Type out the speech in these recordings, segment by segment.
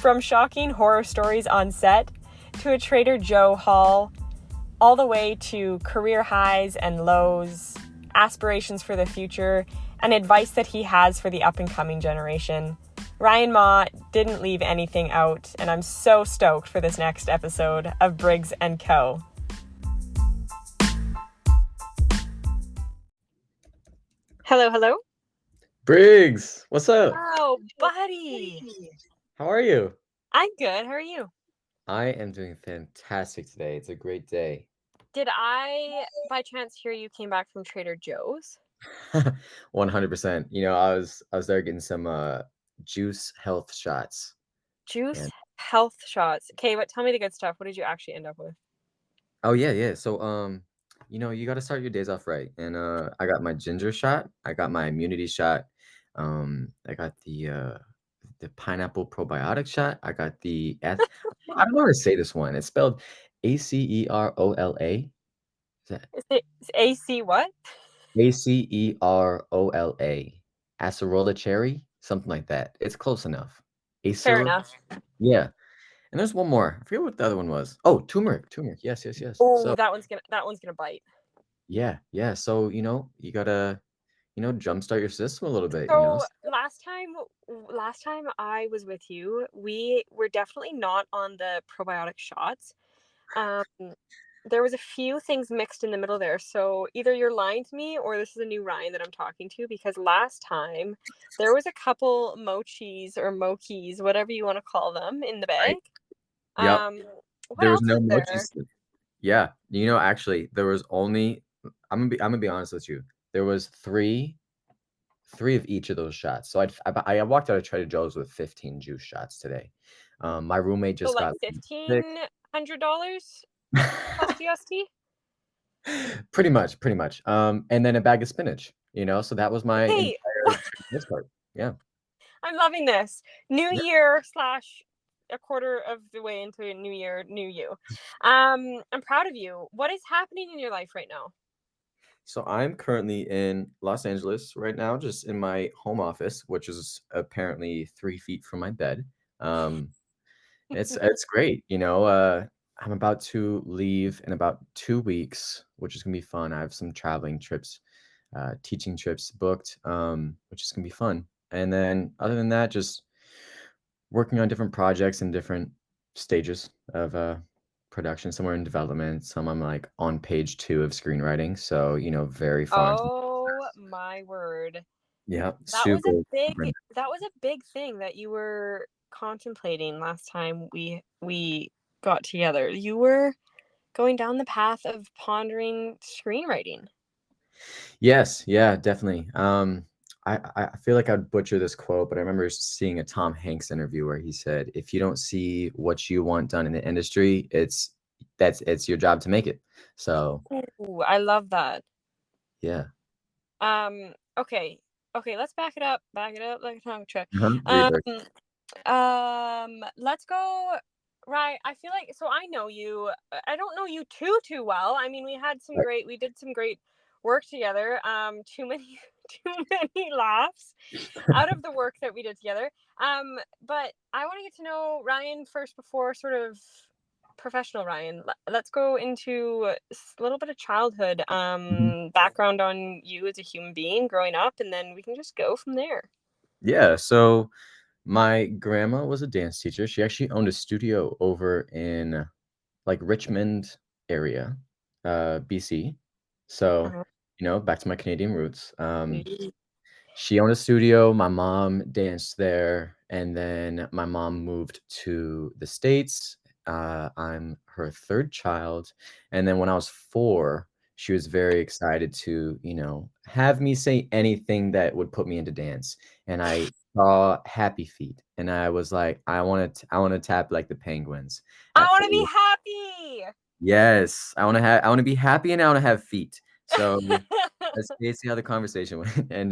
From shocking horror stories on set to a Trader Joe haul, all the way to career highs and lows, aspirations for the future, and advice that he has for the up-and-coming generation. Ryan Maw didn't leave anything out, and I'm so stoked for this next episode of Briggs & Co. Hello. Briggs, what's up? Oh, buddy. How are you? I'm good. How are you? I am doing fantastic today. It's a great day. Did I, by chance, hear you came back from Trader Joe's? 100%. I was there getting some juice health shots. Juice health shots. Okay, but tell me the good stuff. What did you actually end up with? Oh yeah. So you got to start your days off right. And I got my ginger shot. I got my immunity shot. I got the pineapple probiotic shot. I got I don't know how to say this one. It's spelled ACEROLA. It's AC what? ACEROLA. Acerola cherry, something like that. It's close enough. Fair enough. Yeah. And there's one more. I forget what the other one was. Oh, turmeric. Yes. Oh, So that one's gonna bite. yeah. So you gotta jumpstart your system a little bit. So last time I was with you, we were definitely not on the probiotic shots. There was a few things mixed in the middle there. So either you're lying to me or this is a new Ryan that I'm talking to, because last time there was a couple mochis or mochis, whatever you want to call them, in the bag. Yep. What There was else no was there? mochis. Yeah. Actually, there was only I'm gonna be honest with you. There was three of each of those shots. So I walked out of Trader Joe's with 15 juice shots today. My roommate just got $1,500 plus GST. Pretty much. And then a bag of spinach. So that was my entire this part. Yeah. I'm loving this. New year / a quarter of the way into new year, new you. I'm proud of you. What is happening in your life right now? So I'm currently in Los Angeles right now, just in my home office, which is apparently 3 feet from my bed. It's great. I'm about to leave in about 2 weeks, which is gonna be fun. I have some traveling trips, teaching trips booked, which is gonna be fun. And then other than that, just working on different projects in different stages of production. Some are in development, some I'm like on page 2 of screenwriting. So, very fun. Oh my word. Yeah. That was a big thing that you were contemplating last time we got together. You were going down the path of pondering screenwriting. Yes, yeah, definitely. I feel like I'd butcher this quote, but I remember seeing a Tom Hanks interview where he said, "If you don't see what you want done in the industry, it's your job to make it." So, ooh, I love that. Yeah. Okay, let's back it up like a tongue check. Let's go. Right, I feel like, so I know you. I don't know you too well. I mean, we did some great work together. Too many laughs out of the work that we did together. But I want to get to know Ryan first before sort of professional Ryan. Let's go into a little bit of childhood background on you as a human being growing up, and then we can just go from there. Yeah, so my grandma was a dance teacher. She actually owned a studio over in like Richmond area, BC. So, back to my Canadian roots. She owned a studio. My mom danced there, and then my mom moved to the States. I'm her third child, and then when I was 4, she was very excited to, have me say anything that would put me into dance. And I saw Happy Feet, and I was like, I want to tap like the penguins. I want to be happy. Yes, I want to be happy, and I want to have feet. So let's see how the conversation went. And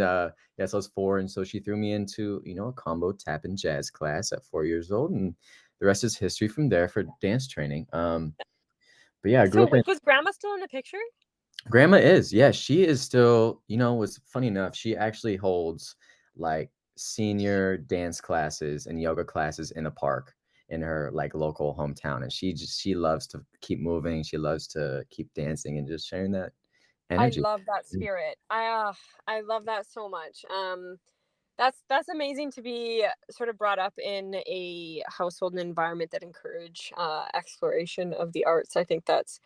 yes, I was 4, and so she threw me into a combo tap and jazz class at 4 years old, and the rest is history from there for dance training. But yeah, I grew up. Was Grandma still in the picture? Grandma is, yeah, she is still. Was funny enough. She actually holds like senior dance classes and yoga classes in the park. in her like local hometown, and she loves to keep moving. She loves to keep dancing and just sharing that I energy. love that spirit. I love that so much. That's amazing to be sort of brought up in a household and environment that encourage exploration of the arts. I think that's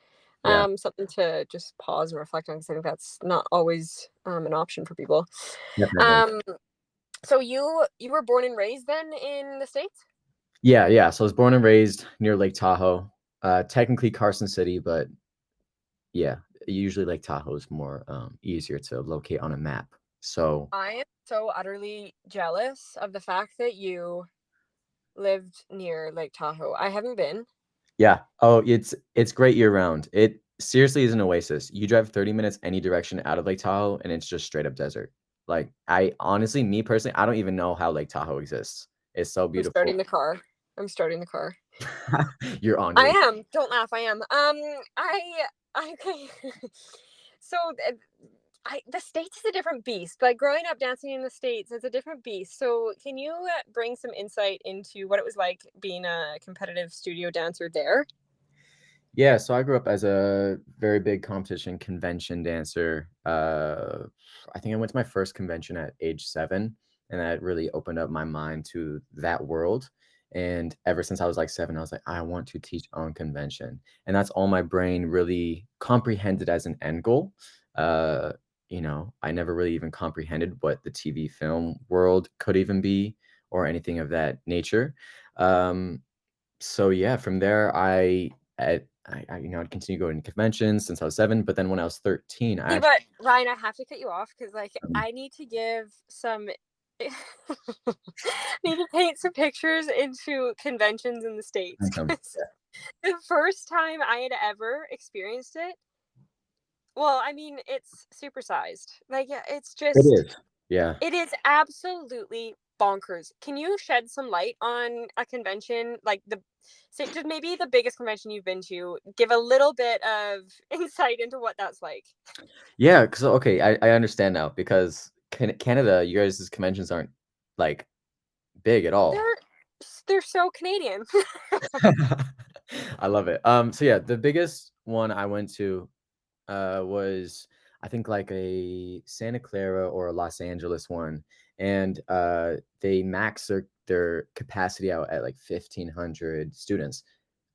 Yeah, something to just pause and reflect on, because I think that's not always an option for people. definitely. Um, so you were born and raised then in the States? Yeah, yeah. So I was born and raised near Lake Tahoe. Technically Carson City, but yeah, usually Lake Tahoe is more easier to locate on a map. So I am so utterly jealous of the fact that you lived near Lake Tahoe. I haven't been. yeah. Oh, it's great year round. It seriously is an oasis. You drive 30 minutes any direction out of Lake Tahoe and it's just straight up desert. Like I honestly, me personally, I don't even know how Lake Tahoe exists. It's so I'm starting beautiful. the car. I'm starting the car. You're on I your am. Don't laugh. I am. I so the States is a different beast. Like growing up dancing in the States is a different beast. So can you bring some insight into what it was like being a competitive studio dancer there? Yeah, so I grew up as a very big competition convention dancer. I think I went to my first convention at age 7, and that really opened up my mind to that world. And ever since I was like 7, I was like, I want to teach on convention. And that's all my brain really comprehended as an end goal. Uh, I never really even comprehended what the TV film world could even be or anything of that nature. Um, so yeah, from there, I'd continue going to conventions since I was 7, but then when I was 13, I See, actually but Ryan, I have to cut you off because like um, I need to give some need to paint some pictures into conventions in the States, um, because the first time I had ever experienced it, well, I mean, it's supersized. Like, yeah, it's it just, is. Yeah. it is absolutely bonkers. Can you shed some light on a convention, like say, just maybe the biggest convention you've been to? Give a little bit of insight into what that's like. Yeah, 'cause okay, I understand now because Canada, you guys' conventions aren't, like, big at all. They're they're so Canadian. I love it. So yeah, the biggest one I went to was I think like a Santa Clara or a Los Angeles one, and they max their capacity out at like 1,500 students.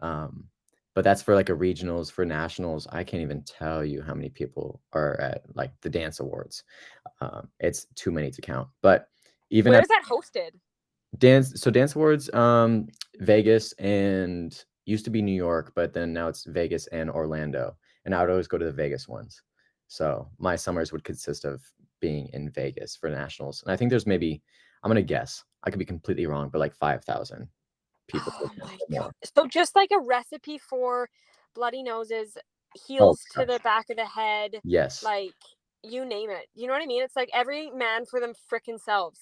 Um, but that's for like a regionals. For nationals, I can't even tell you how many people are at like the dance awards. It's too many to count. But even Where at is that hosted? Dance Awards, Vegas and used to be New York, but then now it's Vegas and Orlando, and I would always go to the Vegas ones. So, my summers would consist of being in Vegas for nationals, and I think there's maybe I'm gonna guess, I could be completely wrong, but like 5,000 people Oh or my god. more. So just like a recipe for bloody noses, Oh heels my to the gosh. back of the head, Yes. like you name it. You know what I mean? It's like every man for them frickin' selves.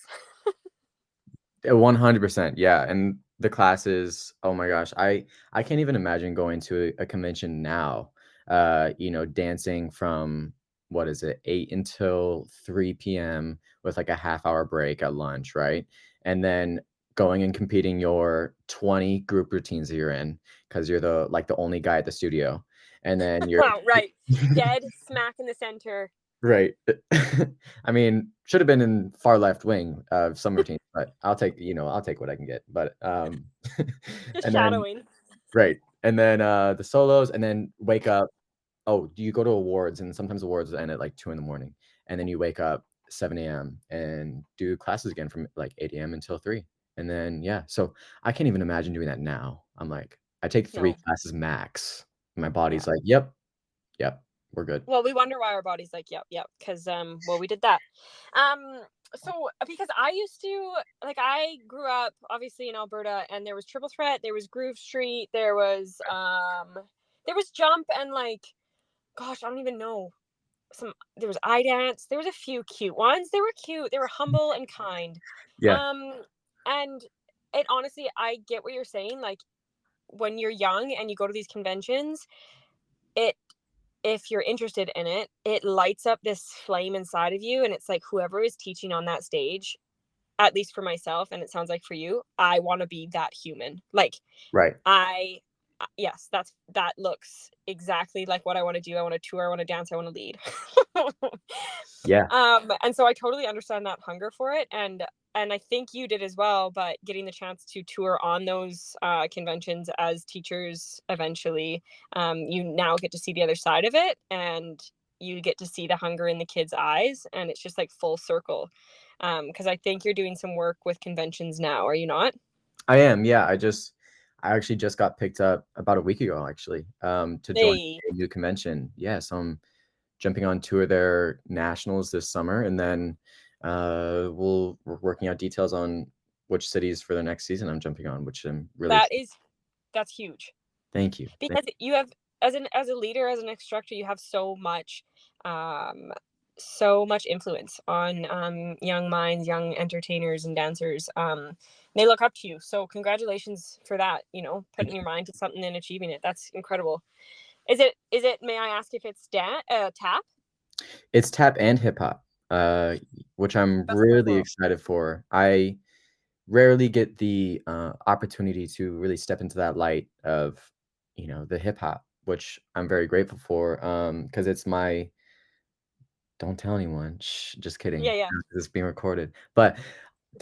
100%, yeah, and the classes, oh my gosh, I can't even imagine going to a convention now, dancing from, what is it, 8 until 3 PM with, like, a half-hour break at lunch, right? And then going and competing your 20 group routines that you're in because 'cause you're the only guy at the studio, and then you're Wow, right. Dead smack in the center. right. I mean, should have been in far left wing of some routine, but I'll take what I can get. But Just and then shadowing. right. And then the solos and then wake up. Oh, do you go to awards and sometimes awards end at like 2 in the morning. And then you wake up 7 a.m. and do classes again from like 8 a.m. until 3. And then yeah, so I can't even imagine doing that now. I'm like, I take 3 No. classes max. My Yeah. body's like, yep, yep, we're good. Well, we wonder why our body's like, yep, yep, because well, we did that. So because I used to like I grew up obviously in Alberta, and there was Triple Threat, there was Groove Street, there was Jump, and like gosh, I don't even know. There was I Dance, there was a few cute ones. They were cute, they were humble and kind. Yeah. Um and it honestly, I get what you're saying. Like when you're young and you go to these conventions, it if you're interested in it, it lights up this flame inside of you, and it's like whoever is teaching on that stage, at least for myself, and it sounds like for you, I want to be that human. Like Right. I yes, that looks exactly like what I want to do. I want to tour, I want to dance, I want to lead. Yeah. And so I totally understand that hunger for it, and I think you did as well. But getting the chance to tour on those conventions as teachers eventually, you now get to see the other side of it, and you get to see the hunger in the kids' eyes, and it's just like full circle. Because I think you're doing some work with conventions now, are you not? I am, yeah, I actually just got picked up about a week ago, actually, to join They a new convention. Yeah, so I'm jumping on 2 of their nationals this summer, and then, we're working out details on which cities for the next season I'm jumping on, which I'm really that excited. is that's huge. Thank you. Because you have, as a leader, as an instructor, you have um so much influence on young minds, young entertainers and dancers. They look up to you, so congratulations for that, putting Thank your you. mind to something and achieving it. That's incredible. Is it may I ask if it's tap? It's tap and hip hop, uh, which I'm That's so really cool. excited for. I rarely get the, opportunity to really step into that light of, the hip hop, which I'm very grateful for, because it's my don't tell anyone. Shh, just kidding. Yeah, yeah. This is being recorded. But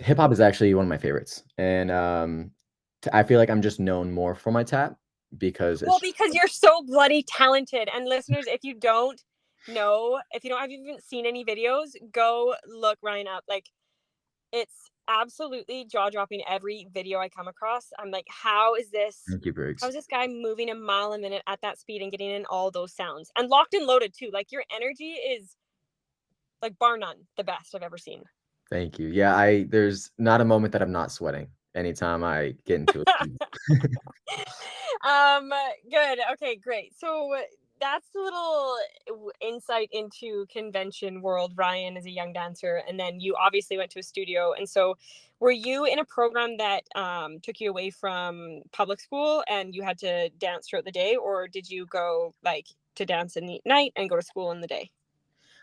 hip hop is actually one of my favorites, and, I feel like I'm just known more for my tap because Well, it's because you're so bloody talented. And listeners, if you don't know, if you don't have even seen any videos, go look Ryan up. Like, it's absolutely jaw-dropping every video I come across. I'm like, Thank you, how Briggs. is this guy moving a mile a minute at that speed and getting in all those sounds? And locked and loaded too. Like, your energy is like bar none the best I've ever seen. Thank you. Yeah, I there's not a moment that I'm not sweating anytime I get into a scene. um Good. Okay, great. So that's a little insight into convention world. Ryan is a young dancer, and then you obviously went to a studio. And so were you in a program that took you away from public school and you had to dance throughout the day, or did you go like to dance in the night and go to school in the day?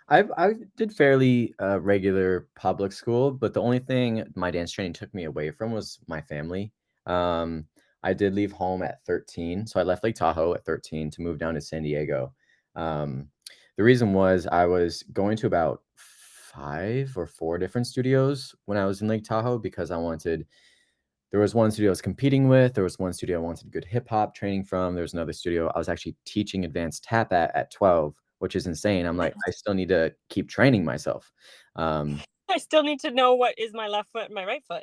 I did fairly, regular public school, but the only thing my dance training took me away from was my family. Um, I did leave home at 13, so I left Lake Tahoe at 13 to move down to San Diego. Um, the reason was I was going to about 5 or 4 different studios when I was in Lake Tahoe because I wanted there was one studio I was competing with, there was one studio I wanted good hip hop training from, there was another studio I was actually teaching advanced tap at 12, which is insane. I'm like, I still need to keep training myself. Um, I still need to know what is my left foot and my right foot.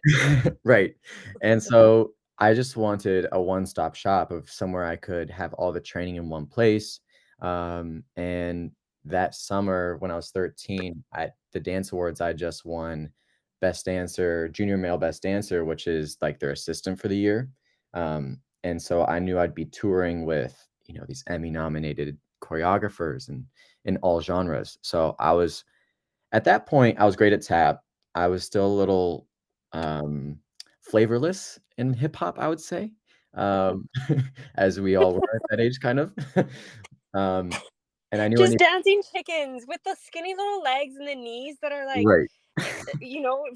right. And so I just wanted a one-stop shop of somewhere I could have all the training in one place. And that summer when I was 13 at the dance awards, I just won best dancer, junior male best dancer, which is like their assistant for the year. And so I knew I'd be touring with, these Emmy nominated choreographers and in all genres. So I was at that point, I was great at tap. I was still a little, flavorless in hip hop, I would say, um, as we all were at that age, kind of. Um, and I knew I Just need dancing chickens with the skinny little legs and the knees that are like, right.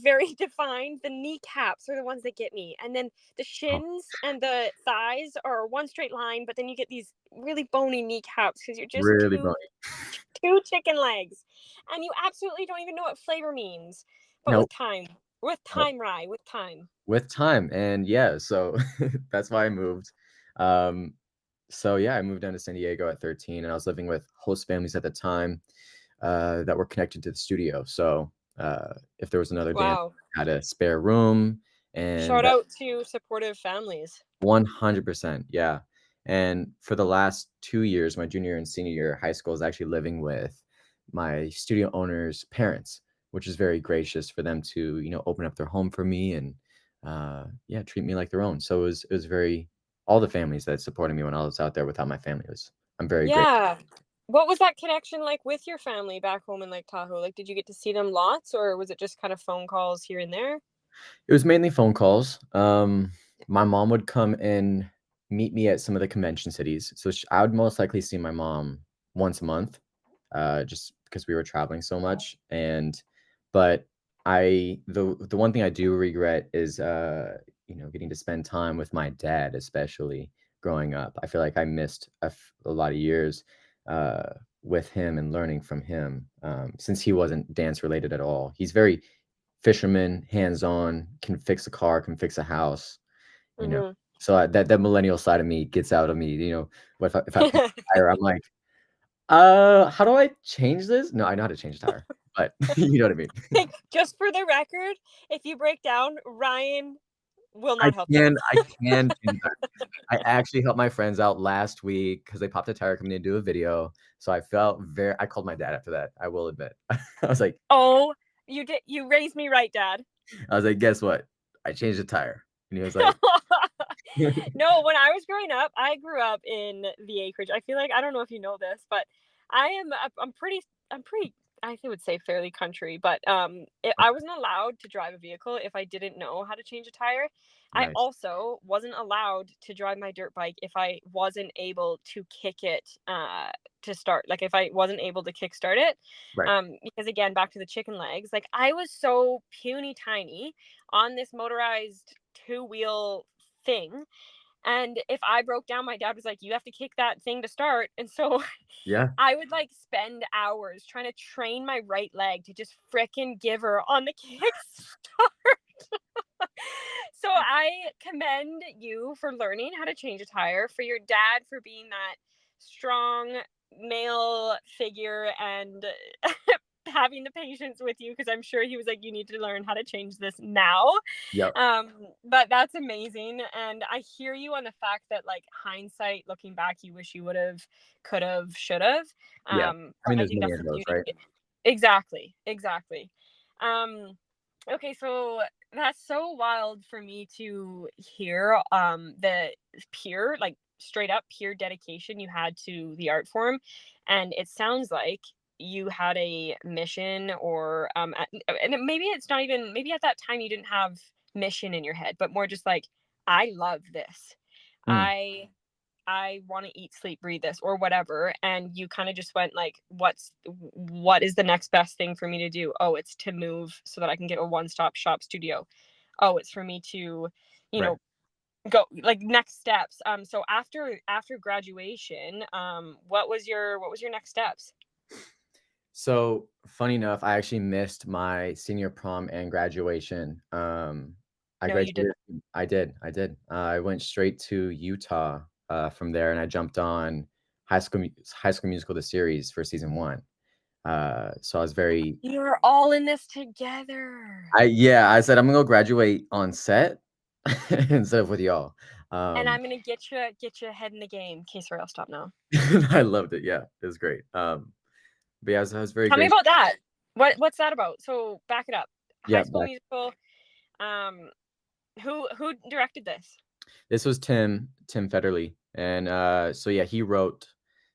very defined. The kneecaps are the ones that get me. And then the Oh, shins and the thighs are one straight line, but then you get these really bony kneecaps because you're just really two bony. two chicken legs. And you absolutely don't even know what flavor means. But Nope, with nope. time, Rye, with time. With time, and yeah, so that's why I moved. Um, so yeah, I moved down to San Diego at 13, and I was living with host families at the time, that were connected to the studio. So, if there was another dance Wow. had a spare room, and Shout that out to supportive families. 100%, yeah. And for the last 2 years, my junior and senior year of high school, is actually living with my studio owner's parents, which is very gracious for them to, open up their home for me and, yeah, treat me like their own. So it was very all the families that supported me when I was out there without my family was I'm very grateful. Yeah. What was that connection like with your family back home in Lake Tahoe? Like, did you get to see them lots, or was it just kind of phone calls here and there? It was mainly phone calls. My mom would come and meet me at some of the convention cities. So I would most likely see my mom once a month, just because we were traveling so much. But The one thing I do regret is, getting to spend time with my dad, especially growing up. I feel like I missed a lot of years, uh, with him and learning from him, since he wasn't dance related at all. He's very fisherman, hands-on, can fix a car, can fix a house, you know? Mhm. So, that millennial side of me gets out of me, if I pop a tire, I'm like, how do I change this?" No, I know how to change a tire, but you know what I mean? Like, just for the record, if you break down, Ryan will I not help you. I can change a tire. I actually helped my friends out last week because they popped a tire coming to do a video, so I called my dad after that, I will admit. I was like Oh, you raised me right, Dad. "Guess what? I changed the tire." And he was like No, when I was growing up, I grew up in the acreage. I feel like I don't know if you know this, but I'm pretty I would say fairly country, but I wasn't allowed to drive a vehicle if I didn't know how to change a tire. I Nice. also wasn't allowed to drive my dirt bike if I wasn't able to kick it to start. Like if I wasn't able to kick start it. Right. Because again, back to the chicken legs, like I was so puny tiny on this motorized two-wheel thing. And if I broke down, my dad was like, "You have to kick that thing to start." And so Yeah. I would like spend hours trying to train my right leg to just fricking give her on the kick start. So I commend you for learning how to change a tire, for your dad for being that strong male figure and having the patience with you because I'm sure he was like, you need to learn how to change this now. Yep. But that's amazing. And I hear you on the fact that like hindsight, looking back, you wish you would have, could have, should have. Yeah. I But mean, I there's think many that's of the those, beauty. right? Exactly. Exactly. Um, okay, so that's so wild for me to hear the pure, like straight up pure dedication you had to the art form. And it sounds like you had a mission or and maybe it's not even, maybe at that time you didn't have mission in your head, but more just like, I love this. Mm, I want to eat, sleep, breathe this or whatever. And you kind of just went like, what is the next best thing for me to do? Oh, it's to move so that I can get a one-stop shop studio. Oh, it's for me to, you right. know, go like next steps. So after graduation, what was your next steps? So, funny enough, I actually missed my senior prom and graduation. I No, you graduated didn't. I did. I went straight to Utah, from there, and I jumped on High School Musical: The Series for season 1. So I was very You're all in this together. I said, "I'm gonna go graduate on set instead of with y'all." And Um, I'm gonna get you ahead in the game. Okay, sorry, I'll stop now. I loved it, yeah, it was great. But yeah, I was very Tell me gracious. about that. What's that about? So back it up. High Yeah, School back Musical. Um, who directed this? This was Tim Federle, and, so, yeah, he wrote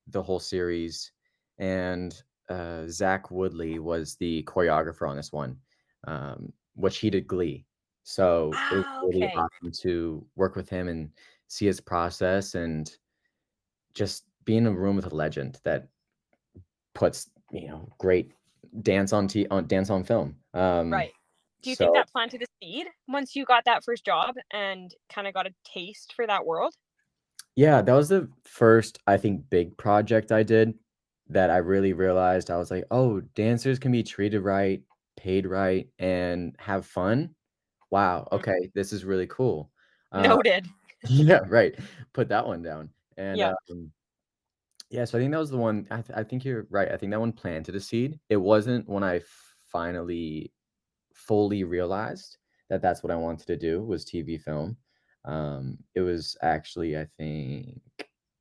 the whole series, and, Zach Woodley was the choreographer on this one, which he did Glee. So, it was Ah, really okay. awesome to work with him and see his process and just be in a room with a legend that puts, great dance on film. Right. Do you think So that planted a seed once you got that first job and kind of got a taste for that world? yeah, that was the first, I think, big project I did that I really realized I was like, "Oh, dancers can be treated right, paid right, and have fun? Wow, Mm, okay, this is really cool." Uh, noted. yeah, right. Put that one down. And, Yeah. yeah, so I think that was the one I think you're right. I think that one planted a seed. It wasn't when I finally fully realized that that's what I wanted to do was TV film. It was actually, I think,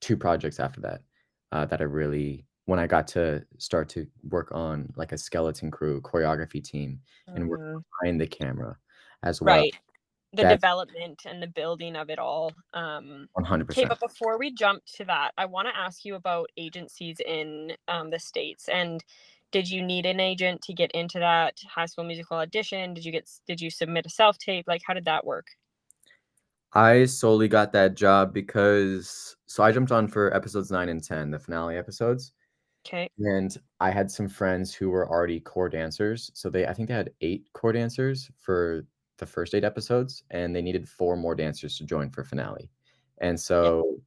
2 projects after that, that I really when I got to start to work on, like, a skeleton crew, choreography team, and work Mhm. behind the camera as well. Right. The That's development and the building of it all. Okay, 100%. but before we jump to that, I want to ask you about agencies in the States. And did you need an agent to get into that High School Musical audition? Did you submit a self tape? Like, how did that work? I solely got that job because I jumped on for episodes 9 and 10, the finale episodes, Okay. And I had some friends who were already core dancers, so I think they had 8 core dancers for the first 8 episodes, and they needed 4 more dancers to join for finale. And Yeah. so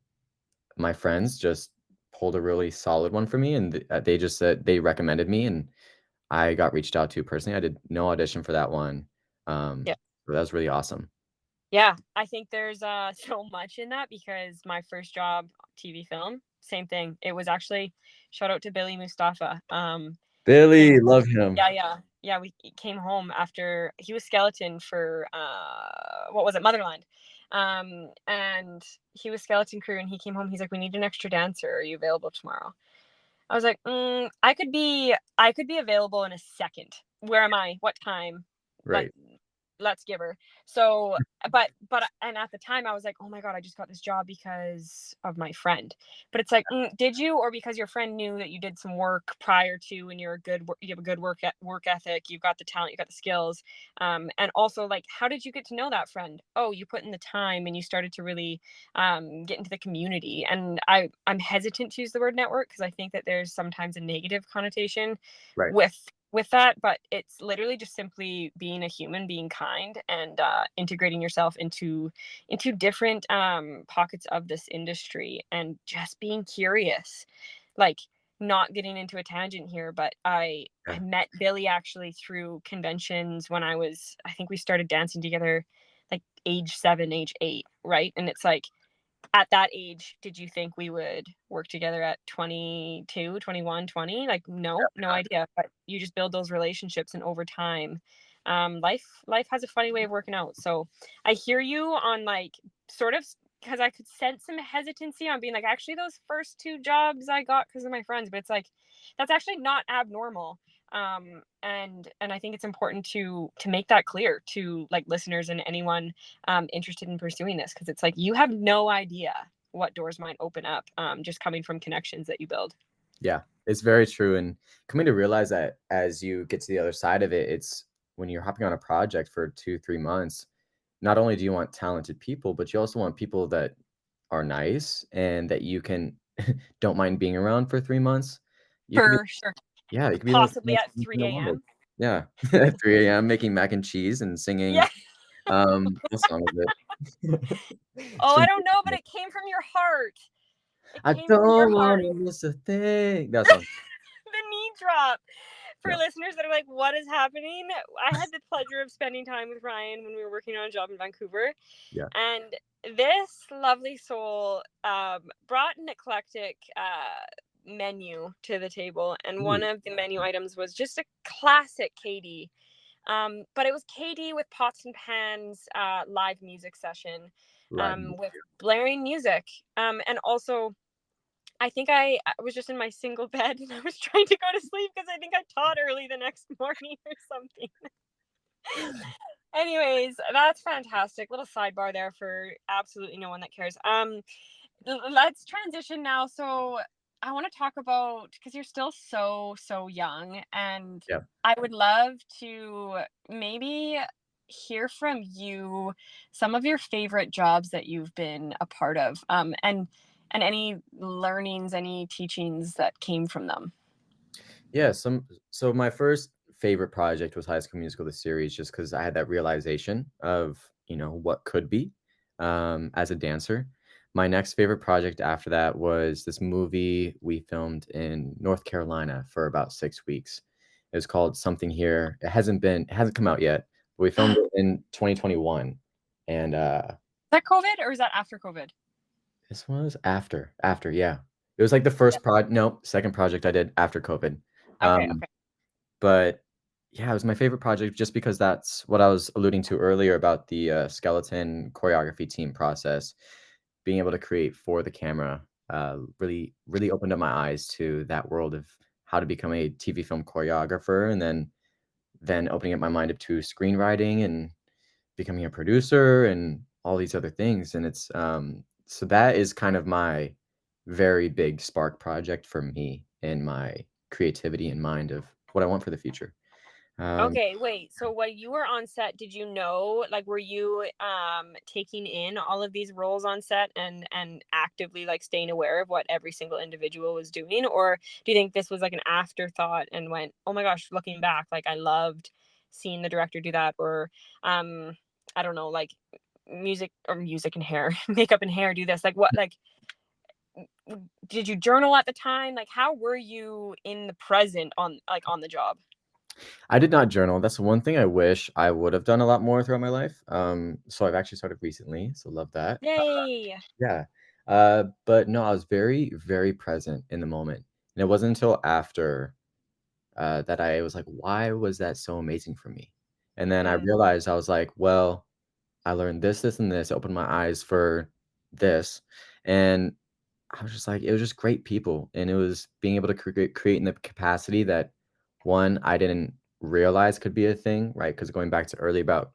my friends just pulled a really solid one for me, and they just said they recommended me, and I got reached out to personally. I did no audition for that one, Yeah. but that was really awesome. Yeah, I think there's so much in that because my first job, TV film, same thing. It was actually shout out to Billy Mustafa. Came Billy, home. love him. Yeah. We came home after he was skeleton for what was it, Motherland, and he was skeleton crew, and he came home. He's like, "We need an extra dancer. Are you available tomorrow?" I was like, I could be available in a second. Where am I? What time? Let Right. let's give her. So, but and at the time I was like, oh my god, I just got this job because of my friend. But it's like, did you, or because your friend knew that you did some work prior to, and you have a good work ethic, you've got the talent, you got the skills, and also like, how did you get to know that friend? Oh, you put in the time and you started to really get into the community. And I'm hesitant to use the word network because I think that there's sometimes a negative connotation Right. with that, but it's literally just simply being a human, being kind, and integrating yourself into different pockets of this industry, and just being curious. Like, not getting into a tangent here, but I Yeah. met Billy actually through conventions when I think we started dancing together like age 7, age 8, right? And it's like, at that age, did you think we would work together at 22, 21, 20? Like, no, no idea. But you just build those relationships, and over time, life has a funny way of working out. So I hear you on like, sort of, because I could sense some hesitancy on being like, actually, those first two jobs I got because of my friends, but it's like, that's actually not abnormal. And I think it's important to make that clear to like listeners and anyone interested in pursuing this, because it's like, you have no idea what doors might open up, just coming from connections that you build. Yeah, it's very true, and coming to realize that as you get to the other side of it, it's when you're hopping on a project for 2, 3 months, not only do you want talented people, but you also want people that are nice and that you can don't mind being around for 3 months. You could be For sure. Yeah, you could be like the Possibly most at innocent 3 in the world. a.m. Yeah, at 3 AM making mac and cheese and singing, Yeah. what song is it? It's Oh, I from don't know, but it came from your heart. It I came from your don't heart. wanna miss a thing. That song. The knee drop. For Yeah, listeners that are like, what is happening? I had the pleasure of spending time with Ryan when we were working on a job in Vancouver. yeah. And this lovely soul brought an eclectic menu to the table. And one Ooh, of the menu items was just a classic Katie. But it was Katie with pots and pans live music session, live. with blaring music. And also, I think I was just in my single bed and I was trying to go to sleep because I think I taught early the next morning or something. Anyways, that's fantastic. Little sidebar there for absolutely no one that cares. Let's transition now. So I want to talk about, because you're still so young, and Yeah. I would love to maybe hear from you some of your favorite jobs that you've been a part of, and any learnings, any teachings that came from them. Yeah, so my first favorite project was High School Musical, the series, just because I had that realization of, what could be, as a dancer. My next favorite project after that was this movie we filmed in North Carolina for about 6 weeks. It was called Something Here. It hasn't come out yet, but we filmed Is it in 2021, and, that COVID or is that after COVID? this was after, yeah. It was like the Yeah. first no, second project I did after COVID. Okay. Um, Okay. but yeah, it was my favorite project just because that's what I was alluding to earlier about the, skeleton choreography team process. Being able to create for the camera, really really opened up my eyes to that world of how to become a TV film choreographer, and then opening up my mind up to screenwriting and becoming a producer and all these other things, and so that is kind of my very big spark project for me in my creativity and mind of what I want for the future. Um, Okay, wait. So when you were on set, did you know, like, were you taking in all of these roles on set and actively like staying aware of what every single individual was doing, or do you think this was like an afterthought and went, "Oh my gosh, looking back, like I loved seeing the director do that," or um I don't know, like music and hair, makeup and hair do this. Like what like did you journal at the time? Like how were you in the present on like on the job? I did not journal. That's one thing I wish I would have done a lot more throughout my life. So I've actually started recently, so love that. Yay. Yeah. But no, I was very, very present in the moment. And it wasn't until after that I was like, why was that so amazing for me? And then I Mm, realized I was like, well, I learned this, this, and this. It opened my eyes for this. And I was just like, it was just great people. And it was being able to create in the capacity that one, I didn't realize could be a thing, right? Because going back to early about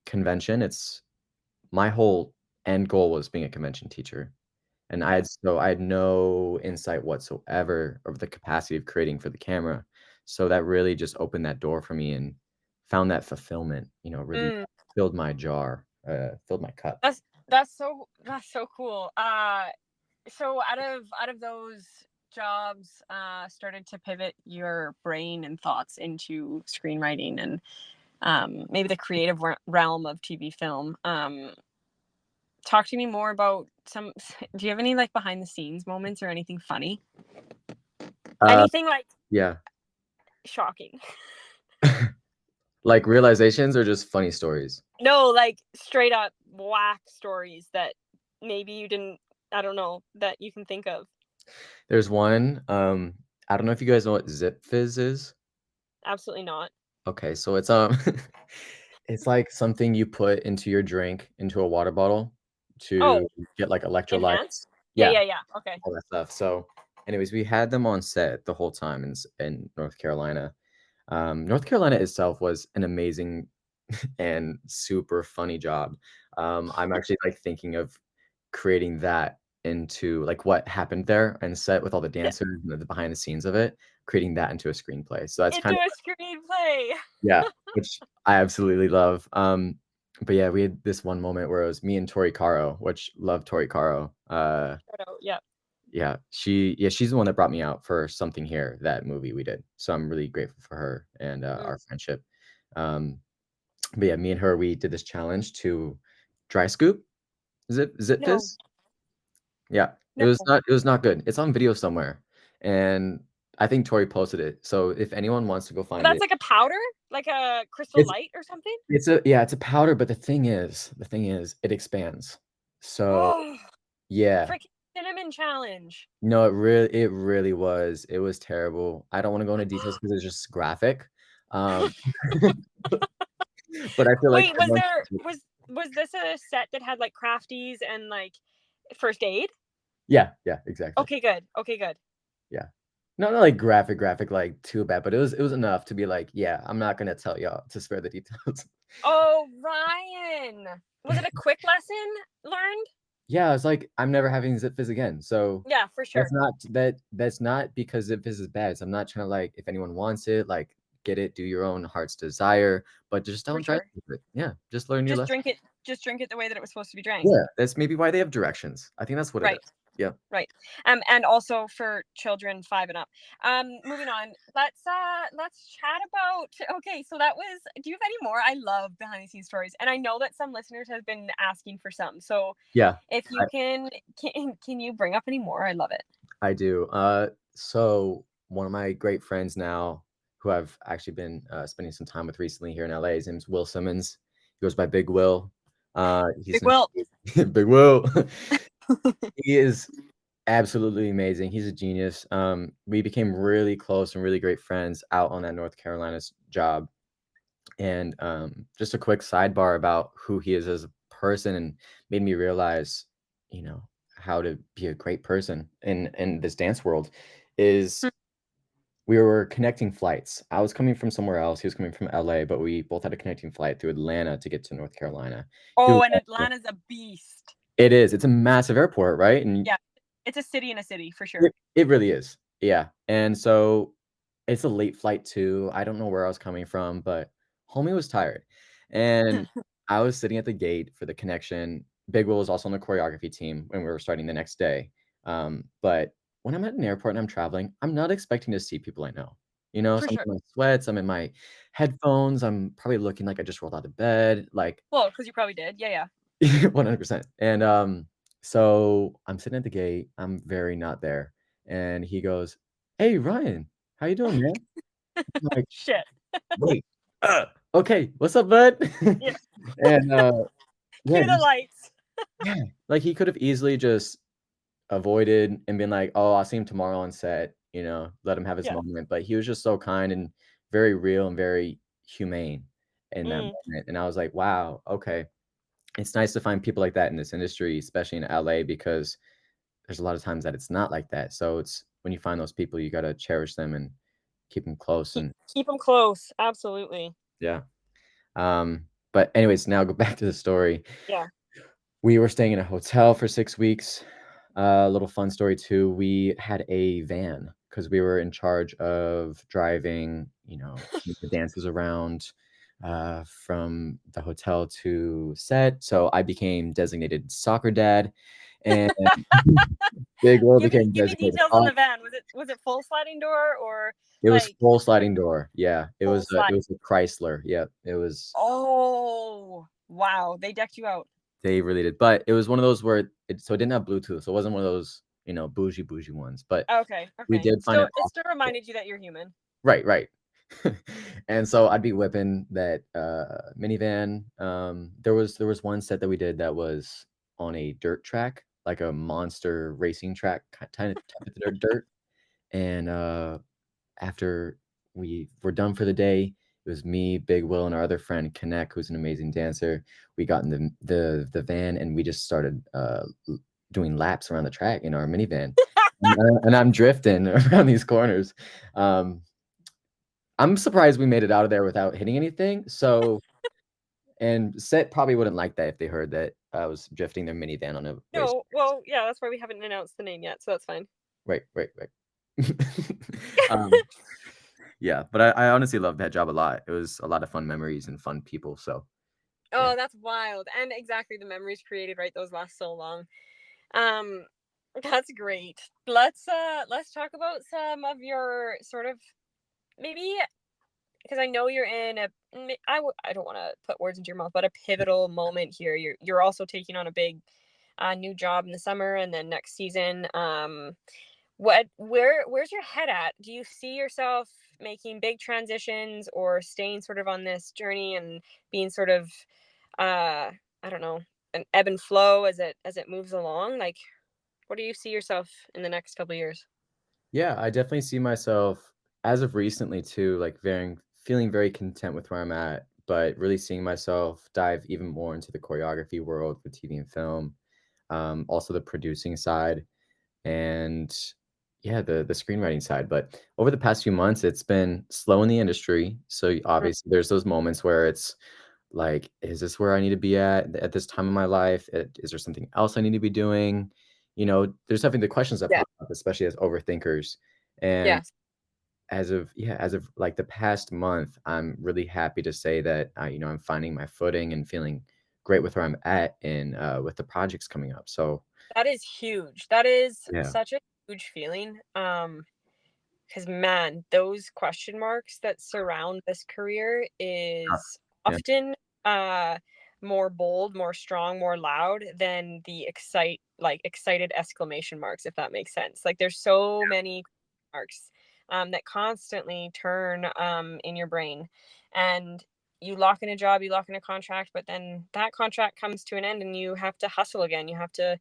convention, it's my whole end goal was being a convention teacher. And yeah. I had no insight whatsoever of the capacity of creating for the camera. So that really just opened that door for me and found that fulfillment, really Mm. filled my jar, filled my cup. That's so cool. So out of those jobs, started to pivot your brain and thoughts into screenwriting and maybe the creative realm of TV film. Talk to me more about some. Do you have any like behind the scenes moments or anything funny? Uh, Anything like yeah. shocking? Like realizations or just funny stories? No, like straight up whack stories that maybe you didn't. I don't know that you can think of. There's one, I don't know if you guys know what Zip Fizz is? Absolutely not. Okay, so it's, it's like something you put into your drink, into a water bottle to Oh, get, like, electrolytes. enhance? Yeah, Yeah, yeah, yeah. Okay. all that stuff. So, anyways, we had them on set the whole time in North Carolina. North Carolina itself was an amazing and super funny job. I'm actually, like, thinking of creating that into, like, what happened there and set with all the Yeah. dancers and the behind the scenes of it, creating that into a screenplay. So that's Into kind a of screenplay. yeah, which I absolutely love. But yeah, we had this one moment where it was me and Tori Caro, which love Tori Caro. Shout out, yeah. Yeah, she's the one that brought me out for Something Here, that movie we did. So I'm really grateful for her and Mm. our friendship. Um, but yeah, me and her, we did this challenge to dry scoop zip No, fizz. Yeah, no. it was not good. It's on video somewhere, and I think Tori posted it. So if anyone wants to go find That's it, like a powder? Like a crystal it's light or something? it's a powder, but the thing is, it expands. So Oh, yeah, freaking cinnamon challenge. no, it really was. It was terrible. I don't want to go into details because it's just graphic. Um, but I feel like Wait, was this a set that had like crafties and like first aid? yeah, yeah, exactly. Okay, good. Okay, good. Yeah. Not like graphic, like too bad, but it was enough to be like, yeah, I'm not gonna tell y'all to spare the details. Oh, Ryan. Was it a quick lesson learned? Yeah, it's like I'm never having Zip Fizz again. So Yeah, for sure. that's not because Zip Fizz is bad. So I'm not trying to like if anyone wants it, like get it, do your own heart's desire, but just For don't try to sure. do it. Yeah, just learn your Just lesson. drink it. Just drink it the way that it was supposed to be drank. Yeah, that's maybe why they have directions. I think that's what it Right. is. Yeah. Right. And also for children 5 and up. Moving on. Let's chat about okay, so that was do you have any more? I love behind the scenes stories. And I know that some listeners have been asking for some. So Yeah. if you can you bring up any more? I love it. I do. So one of my great friends now, who I've actually been spending some time with recently here in LA, his name's Will Simmons. He goes by Big Will. Big He's Will. Big Will. He is absolutely amazing. He's a genius. We became really close and really great friends out on that North Carolina's job. And just a quick sidebar about who he is as a person, and made me realize, you know, how to be a great person in this dance world is we were connecting flights. I was coming from somewhere else. He was coming from LA, but we both had a connecting flight through Atlanta to get to North Carolina. He was Oh, and also Atlanta's a beast. it is. It's a massive airport, right? And Yeah. It's a city in a city for sure. it really is. Yeah. And so it's a late flight too. I don't know where I was coming from, but homie was tired. And I was sitting at the gate for the connection. Big Will was also on the choreography team when we were starting the next day. But when I'm at an airport and I'm traveling, I'm not expecting to see people I know. You know, For so I'm sure. in my sweats, I'm in my headphones, I'm probably looking like I just rolled out of bed, like Well, because you probably did. Yeah, yeah. 100%. And so I'm sitting at the gate, I'm very not there. And he goes, "Hey Ryan, how you doing, man?" I'm like, Shit. "Wait, okay, what's up, bud?" Yeah. And, yeah, Cue the just lights. yeah, like, he could have easily just avoided and been like, "Oh, I'll see him tomorrow on set," you know, let him have his Yeah. moment, but he was just so kind and very real and very humane in that Mm. moment, and I was like, "Wow, okay." It's nice to find people like that in this industry, especially in LA, because there's a lot of times that it's not like that, so it's when you find those people, you gotta cherish them and keep them close Keep and keep them close. Absolutely. yeah. But anyways, now go back to the story. Yeah. We were staying in a hotel for 6 weeks. A little fun story too, we had a van because we were in charge of driving, you know, the dances around, from the hotel to set, so I became designated soccer dad, and Big Will Give me became give me designated details on pop. the van. Was it full sliding door or It was like full like sliding door, yeah, full it slide? was a Chrysler, yep, it was Oh, wow. They decked you out. they really did, but it was one of those where it didn't have Bluetooth, so it wasn't one of those, you know, bougie ones, but Okay, we okay. did find Still, an it off still reminded you that you're human. right, right. And so I'd be whipping that, minivan, there was one set that we did that was on a dirt track, like a monster racing track, type of dirt, and, after we were done for the day, it was me, Big Will, and our other friend, Connect, who's an amazing dancer. We got in the van, and we just started, l doing laps around the track in our minivan, and I'm drifting around these corners. Um, I'm surprised we made it out of there without hitting anything, so and set probably wouldn't like that if they heard that I was drifting their minivan on a race. No, well, yeah, that's why we haven't announced the name yet, so that's fine. Right, right, right. Um Yeah, but I honestly loved that job a lot. It was a lot of fun memories and fun people, so, yeah. Oh, that's wild. And exactly the memories created, right? Those last so long. Um, that's great. Let's talk about some of your sort of maybe because I know you're in a I don't want to put words into your mouth, but a pivotal moment here. You're also taking on a big new job in the summer and then next season. Where's your head at? Do you see yourself making big transitions or staying sort of on this journey and being sort of I don't know, an ebb and flow as it moves along? Like what do you see yourself in the next couple of years? Yeah, I definitely see myself as of recently too, like, very feeling very content with where I'm at, but really seeing myself dive even more into the choreography world for TV and film, also the producing side, and, yeah, the screenwriting side, but over the past few months, it's been slow in the industry, so Mm. obviously, there's those moments where it's like, "Is this where I need to be at this time in my life? Is there something else I need to be doing?" You know, there's definitely the questions that Yeah. pop up, especially as overthinkers, and Yes. as of, like, the past month, I'm really happy to say that you know, I'm finding my footing and feeling great with where I'm at and, with the projects coming up, so, That is huge. That is yeah. such a huge feeling. Because man, those question marks that surround this career Uh, is yeah. often more bold, more strong, more loud than the excited exclamation marks, if that makes sense. Like there's so many marks that constantly turn in your brain. And you lock in a job, you lock in a contract, but then that contract comes to an end and you have to hustle again. You have to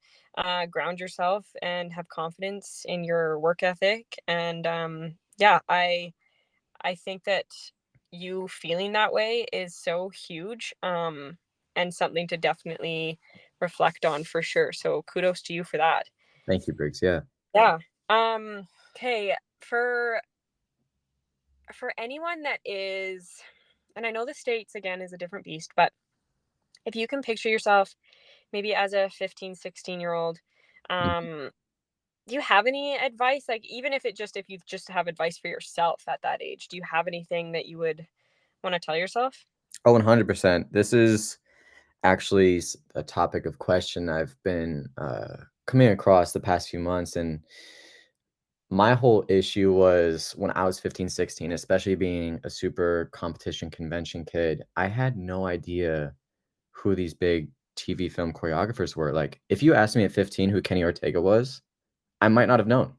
ground yourself and have confidence in your work ethic. And yeah, I think that you feeling that way is so huge and something to definitely reflect on for sure. So kudos to you for that. Thank you, Briggs, yeah. Yeah. Okay. For anyone that is, and I know the States again is a different beast, but if you can picture yourself maybe as a 15, 16-year-old, Mhm. um, do you have any advice? Like, even if if you just have advice for yourself at that age, do you have anything that you would wanna tell yourself? Oh, 100%. This is actually a topic of question I've been coming across the past few months. And my whole issue was when I was 15, 16, especially being a super competition convention kid, I had no idea who these big TV film choreographers were. Like, if you asked me at 15 who Kenny Ortega was, I might not have known.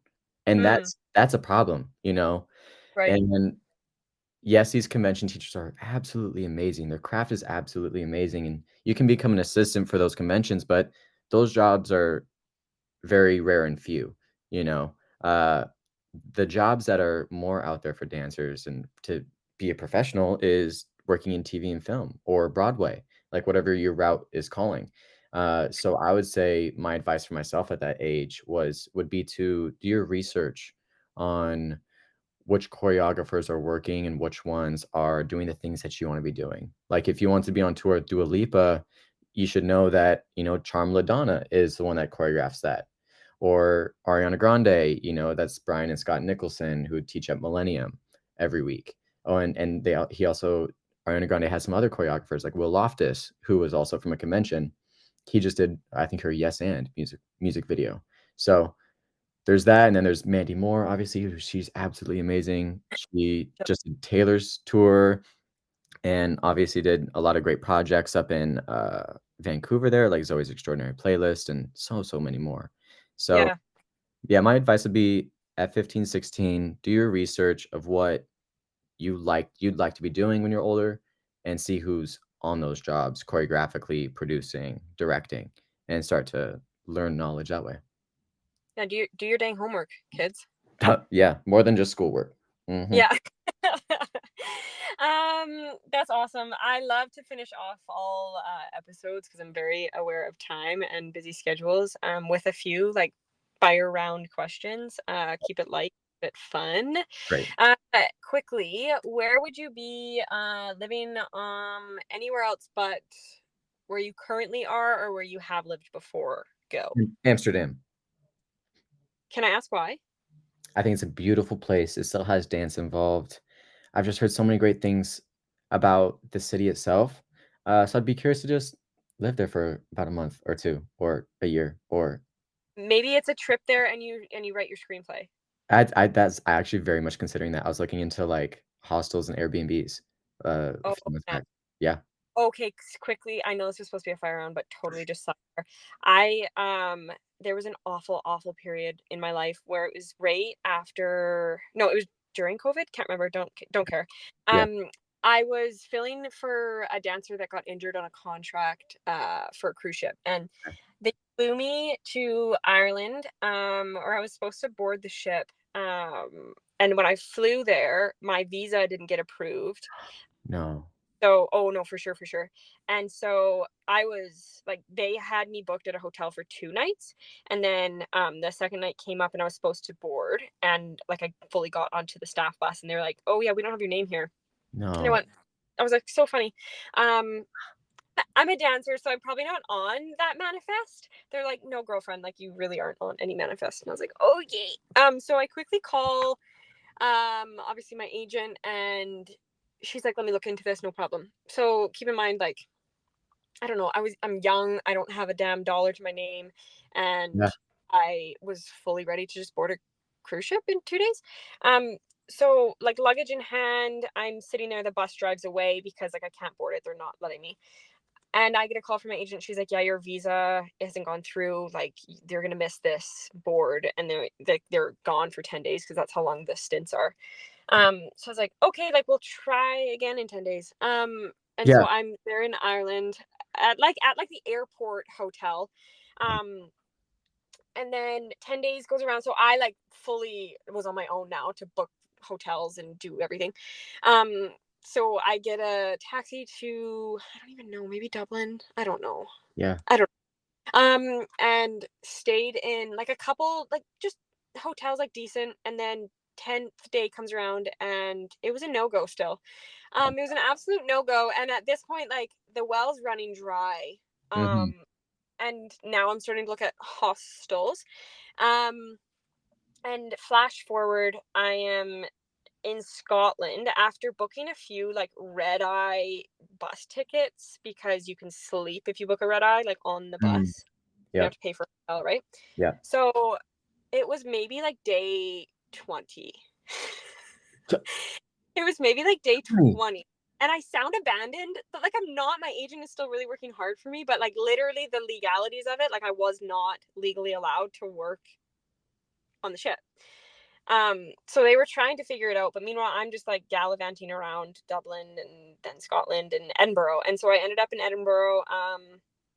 And Mm, that's a problem, you know? right. And yes, these convention teachers are absolutely amazing. Their craft is absolutely amazing. And you can become an assistant for those conventions, but those jobs are very rare and few, you know? Uh, the jobs that are more out there for dancers and to be a professional is working in TV and film or Broadway, like whatever your route is calling. So I would say my advice for myself at that age would be to do your research on which choreographers are working and which ones are doing the things that you wanna be doing. Like, if you want to be on tour with Dua Lipa, you should know that, Charm LaDonna is the one that choreographs that. Or Ariana Grande, that's Brian and Scott Nicholson who teach at Millennium every week. Oh, and he also Ariana Grande has some other choreographers like Will Loftus, who was also from a convention. He just did, I think, her Yes and music video. So there's that, and then there's Mandy Moore, obviously, she's absolutely amazing. She just did Taylor's tour and obviously did a lot of great projects up in, Vancouver there, like Zoe's Extraordinary Playlist and so many more. So, Yeah. yeah, my advice would be at 15, 16, do your research of what you'd like to be doing when you're older and see who's on those jobs choreographically, producing, directing, and start to learn knowledge that way. Yeah, do your dang homework, kids. Yeah, more than just schoolwork. Mhm. Yeah. That's awesome. I love to finish off all episodes because I'm very aware of time and busy schedules. With a few like fire round questions. Keep it light, keep it fun. Great. Quickly, where would you be living anywhere else but where you currently are or where you have lived before? Go. Amsterdam. Can I ask why? I think it's a beautiful place. It still has dance involved. I've just heard so many great things about the city itself. So I'd be curious to just live there for about a month or 2 or a year or Maybe it's a trip there and you write your screenplay. I actually very much considering that. I was looking into, like, hostels and Airbnbs, a Oh, few months yeah. back. Yeah. Okay, quickly, I know this was supposed to be a fire round, but totally just sidebar. I there was an awful, awful period in my life where it was right after no, it was during COVID. Can't remember. Don't care. Yeah. Um, I was filling for a dancer that got injured on a contract for a cruise ship, and they flew me to Ireland. Or I was supposed to board the ship. And when I flew there, my visa didn't get approved. No. So oh, no, for sure, for sure. And so I was like they had me booked at a hotel for 2 nights, and then, the second night came up and I was supposed to board, and, like, I fully got onto the staff bus, and they were like, "Oh, yeah, we don't have your name here." And No. I was like, "So funny." Um, I'm a dancer, so I'm probably not on that manifest. They're like, "No, girlfriend, like, you really aren't on any manifest." And I was like, "Okay." So I quickly call obviously my agent, and she's like, let me look into this, no problem. So keep in mind, like, I don't know, I'm young, I don't have a damn dollar to my name, and Yeah. I was fully ready to just board a cruise ship in 2 days. um so like luggage in hand, I'm sitting there, the bus drives away because like I can't board it, they're not letting me. And I get a call from my agent. She's like, "Yeah, your visa hasn't gone through. Like, they're gonna miss this board, and they're gone for 10 days because that's how long the stints are." So I was like, "Okay, like we'll try again in 10 days." And Yeah. so I'm there in Ireland at like the airport hotel. Um, and then 10 days goes around, so I like fully was on my own now to book hotels and do everything. Um, so I get a taxi to I don't even know, maybe Dublin. I don't know. Yeah. I don't and stayed in like a couple like just hotels like decent, and then 10th day comes around and it was a no-go still. It was an absolute no-go, and at this point like the well's running dry. Mhm. And now I'm starting to look at hostels. Um And flash forward, I am in Scotland after booking a few like red eye bus tickets because you can sleep if you book a red eye like on the Mm, bus. You don't have yep, to pay for a hotel, right? yep. So it was maybe like day 20. T It was maybe like day mm, 20. And I sound abandoned, but like I'm not. My agent is still really working hard for me, but like literally the legalities of it, like I was not legally allowed to work on the ship. So they were trying to figure it out, but meanwhile, I'm just like gallivanting around Dublin and then Scotland and Edinburgh. And so I ended up in Edinburgh,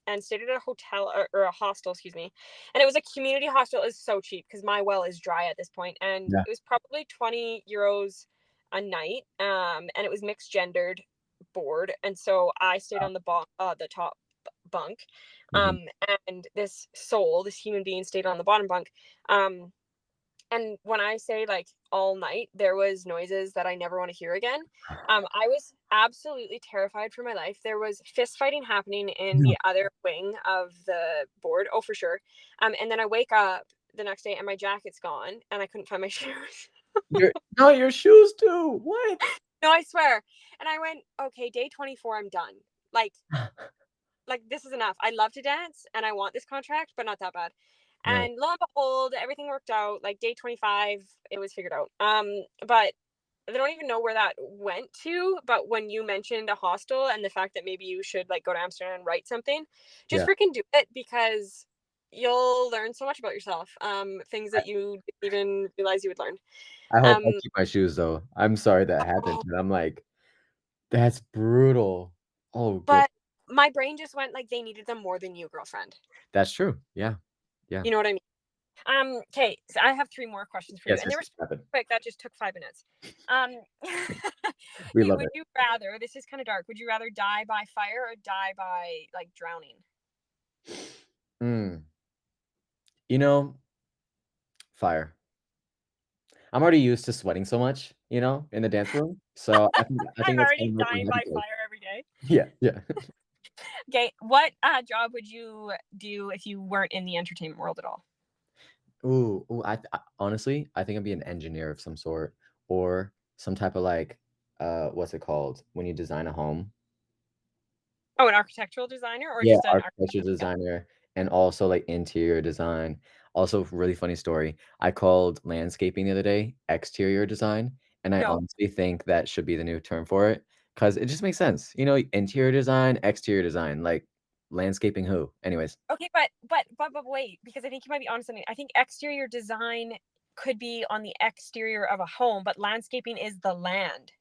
and stayed at a hotel or a hostel, excuse me. And it was a community hostel. It was so cheap because my well is dry at this point, and yeah, it was probably €20 a night. And it was mixed gendered board, and so I stayed on the top bunk, mhm. um, and this soul, this human being, stayed on the bottom bunk. Um, and when I say like all night, there was noises that I never want to hear again. I was absolutely terrified for my life. There was fist fighting happening in No, the other wing of the board. Oh, for sure. And then I wake up the next day and my jacket's gone and I couldn't find my shoes. your shoes too, what? No, I swear. And I went, okay, day 24, I'm done. Like, this is enough. I love to dance and I want this contract, but not that bad. Right. And lo and behold, everything worked out. Like day 25, it was figured out. But I don't even know where that went to. But when you mentioned a hostel and the fact that maybe you should like go to Amsterdam and write something, just Yeah. freaking do it because you'll learn so much about yourself. Things I that you didn't even realize you would learn. I hope I Um, keep my shoes though. I'm sorry that happened, oh, but I'm like, "That's brutal." Oh, good. but my brain just went like they needed them more than you, girlfriend. That's true. Yeah, yeah. You know what I mean? Okay, so I have three more questions for you, Yes, and they yes, were yes, happened. quick. That just took 5 minutes. Um, We love would it. you rather? This is kind of dark. Would you rather die by fire or die by like drowning? Mm, you know, fire. I'm already used to sweating so much, in the dance room, so I think I'm that's kinda already like dying my happy by place. fire every day. Yeah, yeah. Okay, what job would you do if you weren't in the entertainment world at all? Ooh, I honestly, I think I'd be an engineer of some sort or some type of, like, what's it called? When you design a home? Oh, an architectural designer or Yeah, just an architect? architecture Yeah. designer and also, like, interior design. Also, really funny story, I called landscaping the other day exterior design, and I No. honestly think that should be the new term for it because it just makes sense, interior design, exterior design, like, landscaping who? Anyways. Okay, but wait, because I think you might be onto something. I think exterior design could be on the exterior of a home, but landscaping is the land.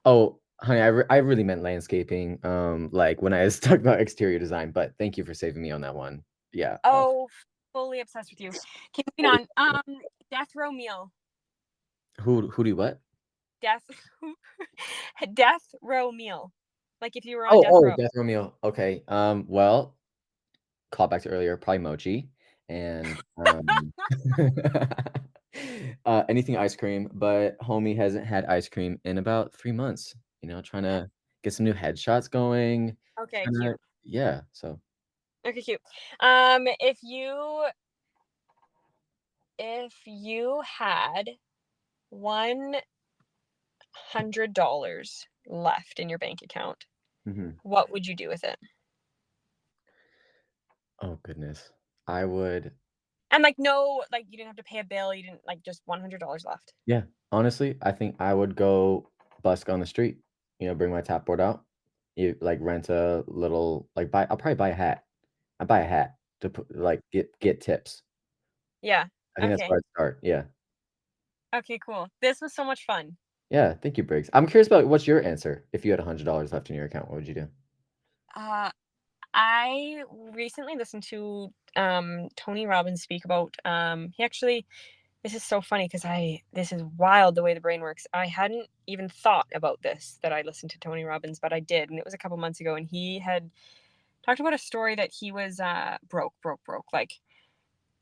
Oh, honey, I really meant landscaping, like, when I was talking about exterior design, but thank you for saving me on that one. Yeah, Oh, fully obsessed with you. Okay, fully moving on. Death row meal. who do what? Death death row meal. Like if you were on Oh, death oh, row. Death Row Meal. Okay, well, call back to earlier, probably mochi and, anything ice cream, but homie hasn't had ice cream in about 3 months, trying to get some new headshots going, Okay, trying cute. to yeah, so Okay, cute. If you had $100 left in your bank account, mhm. what would you do with it? Oh, goodness. I would And like no, like you didn't have to pay a bill, you didn't like just $100 left. yeah, honestly, I think I would go busk on the street, bring my tap board out, like, rent a little like, I'll probably buy a hat. I buy a hat to put like, get tips. Yeah. I think that's Okay. where I'd start, yeah. Okay, cool. This was so much fun. Yeah, thank you, Briggs. I'm curious about what's your answer? If you had $100 left in your account, what would you do? Uh I recently listened to Tony Robbins speak about he actually this is so funny because I this is wild the way the brain works. I hadn't even thought about this that I listened to Tony Robbins, but I did, and it was a couple months ago, and he had talked about a story that he was broke, like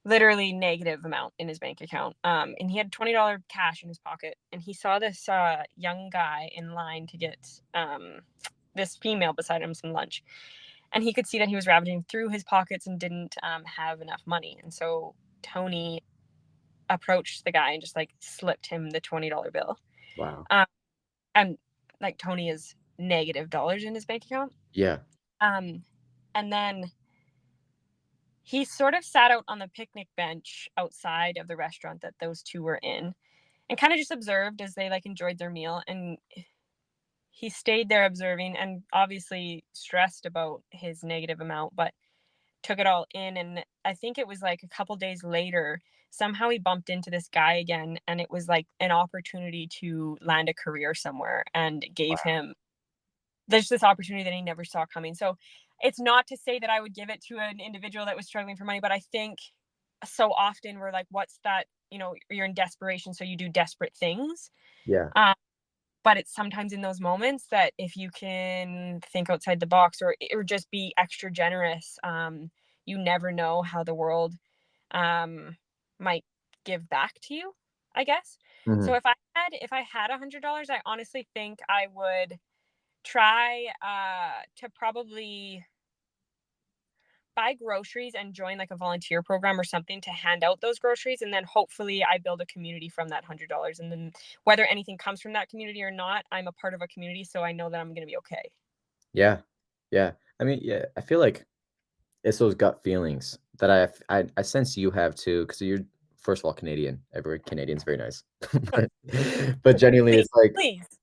literally negative amount in his bank account. And he had $20 cash in his pocket, and he saw this young guy in line to get this female beside him some lunch, and he could see that he was ravaging through his pockets and didn't have enough money. And so Tony approached the guy and just like slipped him the $20 bill. Wow. And like Tony is negative dollars in his bank account. Yeah. And then he sort of sat out on the picnic bench outside of the restaurant that those two were in and kind of just observed as they like enjoyed their meal. And he stayed there observing and obviously stressed about his negative amount, but took it all in. And I think it was like a couple days later, somehow he bumped into this guy again, and it was like an opportunity to land a career somewhere, and gave him there's this opportunity that he never saw coming. So it's not to say that I would give it to an individual that was struggling for money, but I think so often we're like, what's that? You know, you're in desperation, so you do desperate things. Yeah. But it's sometimes in those moments that if you can think outside the box, or just be extra generous, you never know how the world might give back to you, I guess. So Mhm. if I had $100, I honestly think I would try to probably buy groceries and join like a volunteer program or something to hand out those groceries, and then hopefully I build a community from that $100, and then whether anything comes from that community or not, I'm a part of a community, so I know that I'm going to be okay. Yeah. Yeah. I mean, yeah, I feel like it's those gut feelings that I sense you have too, because you're first of all Canadian. Every Canadian's very nice, but genuinely, Please, it's like, please.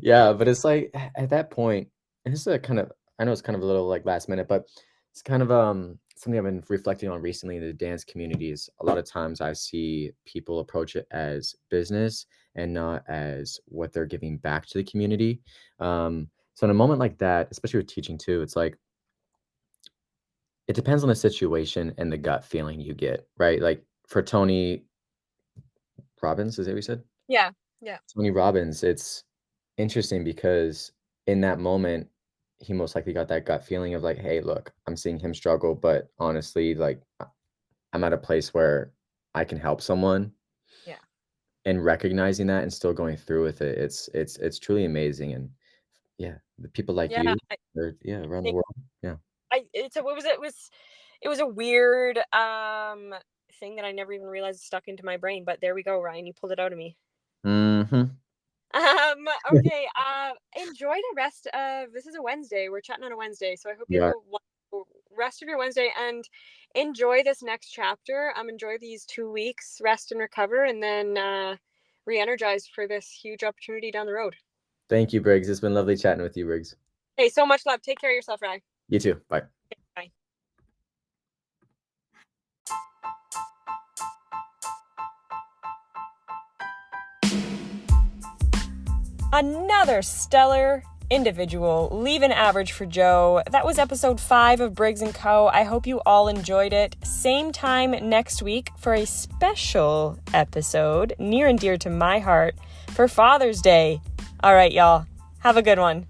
yeah. But it's like at that point, and this is a kind of I know it's kind of a little like last minute, but it's kind of something I've been reflecting on recently in the dance communities. A lot of times I see people approach it as business and not as what they're giving back to the community. So in a moment like that, especially with teaching too, it's like it depends on the situation and the gut feeling you get, right? Like for Tony Robbins, is that what you said? Yeah, yeah, Tony Robbins, it's interesting because in that moment, he most likely got that gut feeling of like, hey, look, I'm seeing him struggle, but honestly, like I'm at a place where I can help someone yeah, and recognizing that and still going through with it. It's truly amazing. And yeah, the people like yeah. you are yeah, I around the think world. Yeah. it was a weird thing that I never even realized stuck into my brain, but there we go, Ryan, you pulled it out of me. Hmm. Okay, enjoy the rest of this is a Wednesday. We're chatting on a Wednesday, so I hope you have Yeah. a wonderful rest of your Wednesday and enjoy this next chapter. Enjoy these 2 weeks, rest and recover, and then re-energize for this huge opportunity down the road. Thank you, Briggs. It's been lovely chatting with you, Briggs. Hey, so much love. Take care of yourself, Ryan. You too. Bye. Bye. Another stellar individual. Leave an average for Joe. That was episode 5 of Briggs & Co. I hope you all enjoyed it. Same time next week for a special episode near and dear to my heart for Father's Day. All right, y'all. Have a good one.